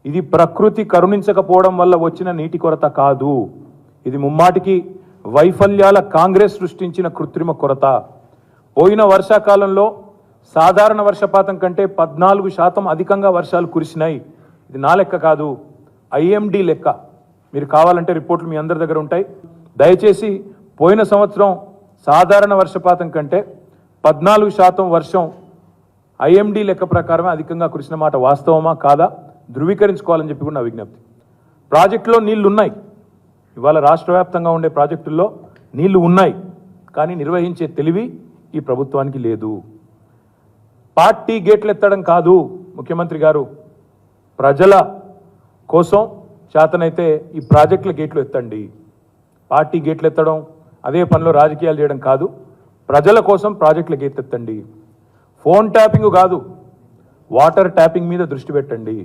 ఇది ప్రకృతి కరుణించకపోవడం వల్ల వచ్చిన నీటి కొరత కాదు. ఇది ముమ్మాటికి వైఫల్యాల కాంగ్రెస్ సృష్టించిన కృత్రిమ కొరత. పోయిన వర్షాకాలంలో సాధారణ వర్షపాతం కంటే 14% అధికంగా వర్షాలు కురిసినాయి. ఇది నా లెక్క కాదు, ఐఎండి లెక్క. మీరు కావాలంటే రిపోర్ట్లు మీ అందరి దగ్గర ఉంటాయి. దయచేసి పోయిన సంవత్సరం సాధారణ వర్షపాతం కంటే 14% వర్షం ఐఎండి లెక్క ప్రకారమే అధికంగా కురిసిన మాట వాస్తవమా కాదా ధృవీకరించుకోవాలని చెప్పి కూడా నా విజ్ఞప్తి. ప్రాజెక్టులో నీళ్లు ఉన్నాయి. ఇవాళ రాష్ట్ర వ్యాప్తంగా ఉండే ప్రాజెక్టుల్లో నీళ్లు ఉన్నాయి, కానీ నిర్వహించే తెలివి ఈ ప్రభుత్వానికి లేదు. పార్టీ గేట్లు ఎత్తడం కాదు ముఖ్యమంత్రి గారు, ప్రజల కోసం చేతనైతే ఈ ప్రాజెక్టుల గేట్లు ఎత్తండి. పార్టీ గేట్లు ఎత్తడం, అదే పనిలో రాజకీయాలు చేయడం కాదు. ప్రజల కోసం ప్రాజెక్టుల గేట్లు ఎత్తండి. ఫోన్ ట్యాపింగ్ కాదు, వాటర్ ట్యాపింగ్ మీద దృష్టి పెట్టండి.